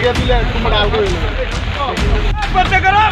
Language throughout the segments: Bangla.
দিয়ে দিলে তোমার আলগো হইল করতে করো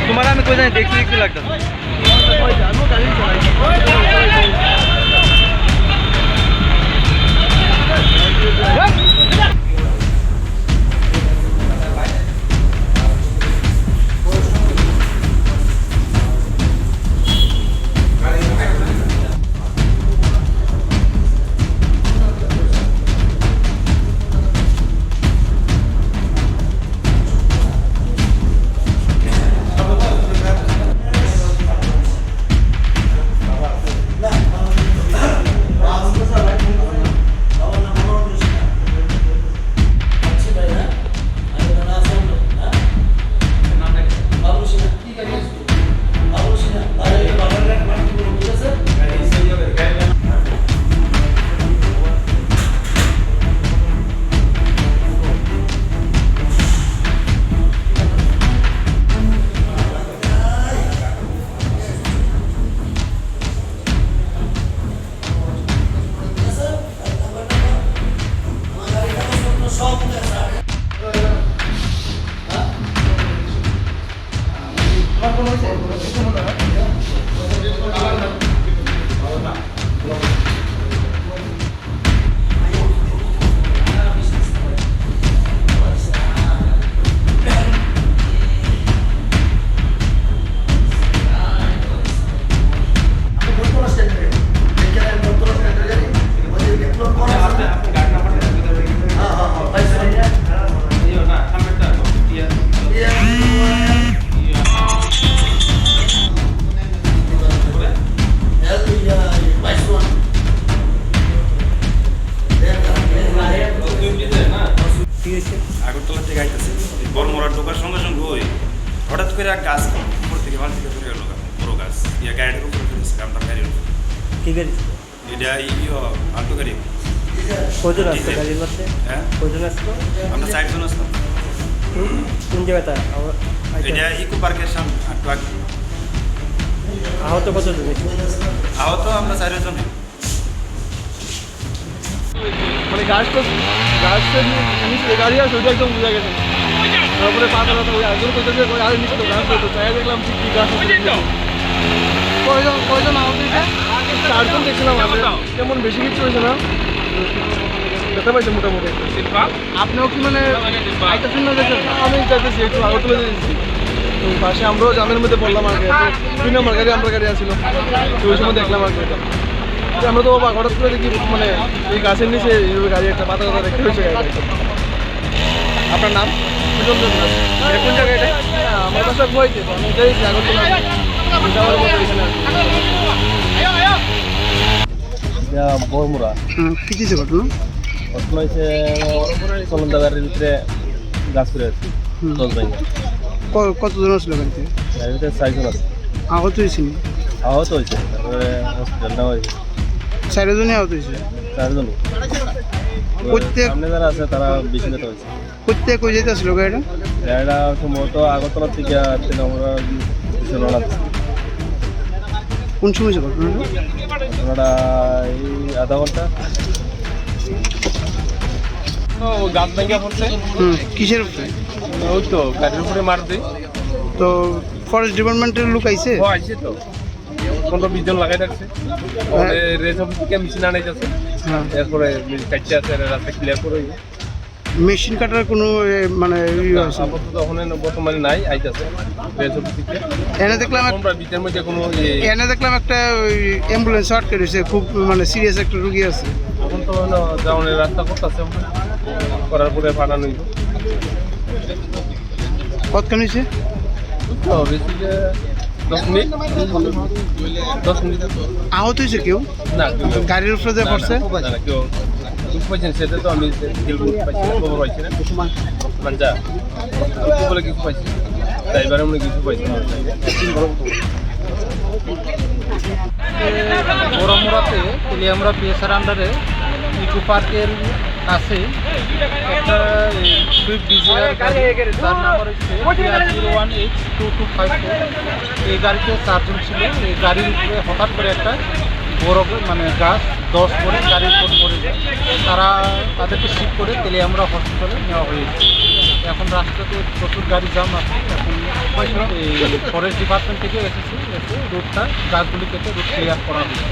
तुम्हाला आम्ही कोणी देखील लागतात আগরতলা থেকে আইতেছে বড়মোড়া ঢোকার সঙ্গে সঙ্গে ওই হঠাৎ করে এক গাছ উপর থেকে মাল থেকে পড়ে গেল বড় গাছ গাড়ির উপরে ফেলেছে আমরা গাড়ির উপরে কি গাড়ি? এটা আল্টো গাড়ি কজন আসতো গাড়ির মধ্যে? হ্যাঁ কজন আসতো? আমরা 4 জন আসলাম। কোন জায়গাটা? এটা ইকো পার্কের সামনে একটু আগে। আহত কতজন হয়েছে? আহত আমরা 4 জন। মানে গাছটা নিচে গাড়ি আছে ওইটা একদম বোঝা গেছে তারপরে পাতা ওই একজন কোথাও করে আর নিচে গাছ হতো তাই দেখলাম কি গাছ কয়জন আহত হয়েছে? 4 জন দেখছিলাম আমরা তেমন বেশি কিছু হয়েছে না দেখতে পাইছে মোটামুটি। আপনিও কি মানে আইতেছেন না? আমি যাইতেছি একটু আগরতলা যাইতেছি তো পাশে আমরাও জামের মধ্যে পড়লাম আর কি 2 নম্বর গাড়ি আমরা গাড়ি আসছিল তো ওই সময় দেখলাম আর কি আমরা তো হঠাৎ করে দেখি মানে এই গাছের নিচে গাড়ি একটা পাতা কথা দেখতে হয়েছে। আপনার নাম? কোন জায়গায় এটা? আমার কাছে বইতে আমি যাইছি আগরতলা যাওয়ার মতো এখানে বড়মুড়া কি কিছু ঘটনা? ঘটনা হয়েছে চলন্দা গাড়ির ভিতরে গাছ করে আছে 10 ভাই। কতজন আসলো গাড়িতে? গাড়ির ভিতরে 4 জন আছে। আহত হয়েছিল? আহত হয়েছে, তারপরে হসপিটাল নেওয়া হয়েছে। 4 জনই আহত হয়েছে? 4 জনই। সামনে যারা আছে তারা বেশি নেতা হয়েছে। কোথায় কই যেতে আসলো গাড়িটা? গাড়িটা সম্ভবত আগরতলা থেকে আমরা রওনা দিচ্ছি। কোন সময় ছিল ঘটনাটা? ঘটনাটা এই আধা ঘন্টা। গাছ ভেঙে পড়ছে কিসের উপরে? ওই তো গাড়ির উপরে মার দিই তো ফরেস্ট ডিপার্টমেন্টের লোক আইছে? আইসে তো 15-20 জন লাগাই রাখছে রেস অফিস থেকে মেশিন আনাই যাচ্ছে হ্যাঁ। এরপরে কাটতে আছে রাস্তা ক্লিয়ার করে মেশিন কাটার কোনো মানে আপাতত ওখানে বর্তমানে নাই আইতেছে রেস অফিস থেকে। এনে দেখলাম আমরা ভিতরের মধ্যে কোনো এনে দেখলাম একটা অ্যাম্বুলেন্স আটকে রয়েছে, খুব মানে সিরিয়াস একটা রুগী আছে। এখন তো যাওয়ার রাস্তা করতেছে করার পরে পাঠানো হইব। কতক্ষণ হয়েছে? তো বেশি যে 10 মিনিট 10 মিনিট আহত হয়েছে কেউ? না গাড়ির উপরে যে পড়ছে? না না কেউ কিছু পাইছেন সেটা তো আমি পাইছি না, খবর পাইছি না মানজা বলে কিছু পাইছি ড্রাইভারের মনে কিছু পাইছি না। বড়মুড়াতে তেলিয়ামুড়া পিএসআর আন্ডারে ইকো পার্কের কাছে একটা সুইফট ডিজায়ার গাড়ি, তার নাম্বার হচ্ছে 018225। এই গাড়িতে 4 জন ছিল। এই গাড়ির উপরে হঠাৎ করে একটা বড় মানে গাছ 10 করে গাড়ির উপর পড়ে যায়। তাদেরকে শিফট করে তেলিয়ামুড়া হসপিটালে নেওয়া হয়েছে। এখন রাস্তাতে প্রচুর গাড়ি জাম আছে। এখন এই ফরেস্ট ডিপার্টমেন্ট থেকে এসে রুটটা গাছগুলি কেটে রুট ক্লিয়ার করা হয়েছে।